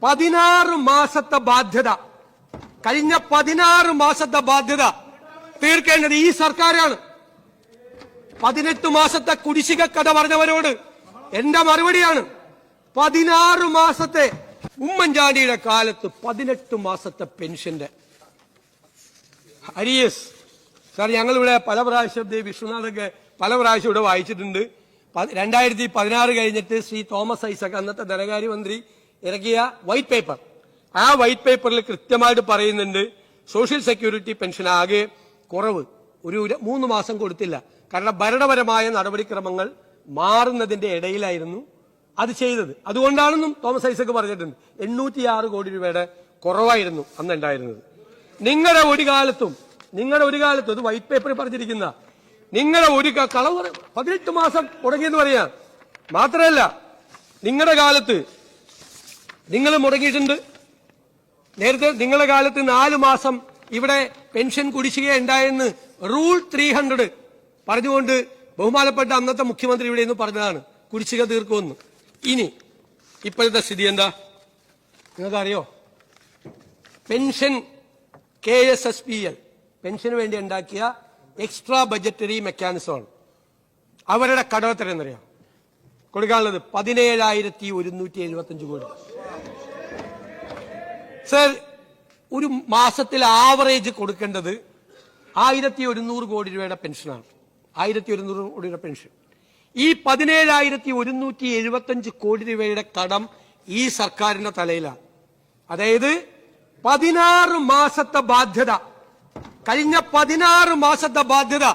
16 മാസത്തെ ബാധ്യത, കഴിഞ്ഞ 16 മാസത്തെ ബാധ്യത തീർക്കേണ്ടത് ഈ സർക്കാരാണ്. 18 മാസത്തെ കുടിശ്ശിക കഥ പറഞ്ഞവരോട് എന്റെ മറുപടിയാണ്, 16 മാസത്തെ ഉമ്മൻചാണ്ടിയുടെ കാലത്ത് 18 മാസത്തെ പെൻഷന്റെ അരിയസ്. സാർ, ഞങ്ങളിവിടെ പല പ്രാവശ്യം വിശ്വനാഥൊക്കെ പല പ്രാവശ്യം ഇവിടെ വായിച്ചിട്ടുണ്ട്. 2016 കഴിഞ്ഞിട്ട് ശ്രീ തോമസ് ഐസക്, അന്നത്തെ ധനകാര്യമന്ത്രി, ഇറക്കിയ വൈറ്റ് പേപ്പർ. ആ വൈറ്റ് പേപ്പറിൽ കൃത്യമായിട്ട് പറയുന്നുണ്ട് സോഷ്യൽ സെക്യൂരിറ്റി പെൻഷൻ ആകെ കുറവ് ഒരു 3 മാസം കൊടുത്തില്ല. കാരണം ഭരണപരമായ നടപടിക്രമങ്ങൾ മാറുന്നതിന്റെ ഇടയിലായിരുന്നു അത് ചെയ്തത്. അതുകൊണ്ടാണെന്നും തോമസ് ഐസക് പറഞ്ഞിട്ടുണ്ട്. 806 കോടി രൂപയുടെ കുറവായിരുന്നു അന്ന് ഉണ്ടായിരുന്നത്. നിങ്ങളുടെ ഒരു കാലത്തും ഇത് വൈറ്റ് പേപ്പറിൽ പറഞ്ഞിരിക്കുന്ന നിങ്ങളുടെ ഒരു കളവ് 18 മാസം മുടങ്ങിയെന്ന് പറയാ. മാത്രമല്ല, നിങ്ങളുടെ കാലത്ത് നിങ്ങൾ മുടങ്ങിയിട്ടുണ്ട്. നേരത്തെ നിങ്ങളുടെ കാലത്ത് 4 മാസം ഇവിടെ പെൻഷൻ കുടിശ്ശിക ഉണ്ടായെന്ന് റൂൾ 300 പറഞ്ഞുകൊണ്ട് ബഹുമാനപ്പെട്ട അന്നത്തെ മുഖ്യമന്ത്രി ഇവിടെ നിന്ന് പറഞ്ഞതാണ് കുടിശ്ശിക തീർക്കുമെന്ന്. ഇനി ഇപ്പോഴത്തെ സ്ഥിതി എന്താ നിങ്ങൾക്കറിയോ? പെൻഷൻ KSSPL പെൻഷന് വേണ്ടി ഉണ്ടാക്കിയ എക്സ്ട്രാ ബജറ്ററി മെക്കാനിസമാണ്. അവരുടെ കടം എത്രയെന്നറിയാം? കൊടുക്കാനുള്ളത് 17,175 കോടി. സർ, ഒരു മാസത്തിൽ ആവറേജ് കൊടുക്കേണ്ടത് 1,100 കോടി രൂപയുടെ പെൻഷനാണ്. 1,100 കോടിയുടെ പെൻഷൻ. ഈ 17,175 കോടി രൂപയുടെ കടം ഈ സർക്കാരിന്റെ തലയിലാണ്. അതായത് 16 മാസത്തെ ബാധ്യത, കഴിഞ്ഞ 16 മാസത്തെ ബാധ്യത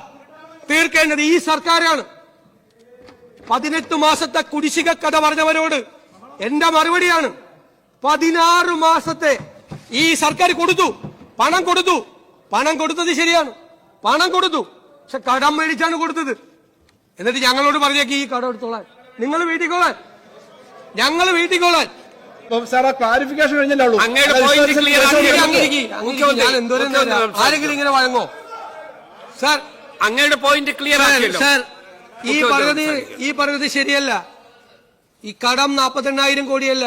തീർക്കേണ്ടത് ഈ സർക്കാരാണ്. 18 മാസത്തെ കുടിശ്ശിക കഥ പറഞ്ഞവരോട് എന്റെ മറുപടിയാണ്, 16 മാസത്തെ ഈ സർക്കാർ കൊടുത്തു, പണം കൊടുത്തത് ശരിയാണ്, പണം കൊടുത്തു. പക്ഷെ കടം മേടിച്ചാണ് കൊടുത്തത്. എന്നിട്ട് ഞങ്ങളോട് പറഞ്ഞേക്ക് ഈ കടം എടുത്തോളാൻ, നിങ്ങൾ വീട്ടിക്കോളാൻ, ഞങ്ങൾ വീട്ടിക്കോളാൻ. ക്ലാരിഫിക്കേഷൻ കഴിഞ്ഞല്ലോ. ആരെങ്കിലും ഇങ്ങനെ വഴങ്ങോ? സാർ, അങ്ങയുടെ പോയിന്റ് ക്ലിയർ ആക്കിയല്ലോ. സാർ, ഈ പറഞ്ഞത് ശരിയല്ല. ഈ കടം 48,000 കോടിയല്ല.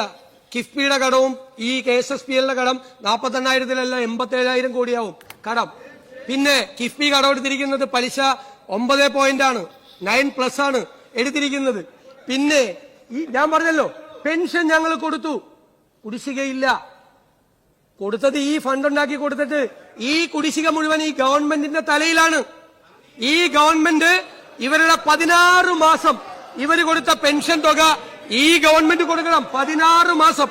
കിഫ്ബിയുടെ കടവും ഈ KSSPL കടം 48,000-ലല്ല 87,000 കോടിയാവും കടം. പിന്നെ കിഫ്ബി കടം എടുത്തിരിക്കുന്നത് പലിശ 9 9+ ആണ് എടുത്തിരിക്കുന്നത്. പിന്നെ ഈ ഞാൻ പറഞ്ഞല്ലോ, പെൻഷൻ ഞങ്ങൾ കൊടുത്തു, കുടിശ്ശികയില്ല. കൊടുത്തത് ഈ ഫണ്ട് ഉണ്ടാക്കി കൊടുത്തിട്ട് ഈ കുടിശ്ശിക മുഴുവൻ ഈ ഗവൺമെന്റിന്റെ തലയിലാണ്. ഈ ഗവൺമെന്റ് ഇവരുടെ 16 മാസം ഇവർ കൊടുത്ത പെൻഷൻ തുക ഈ ഗവൺമെന്റ് കൊടുക്കണം. 16 മാസം.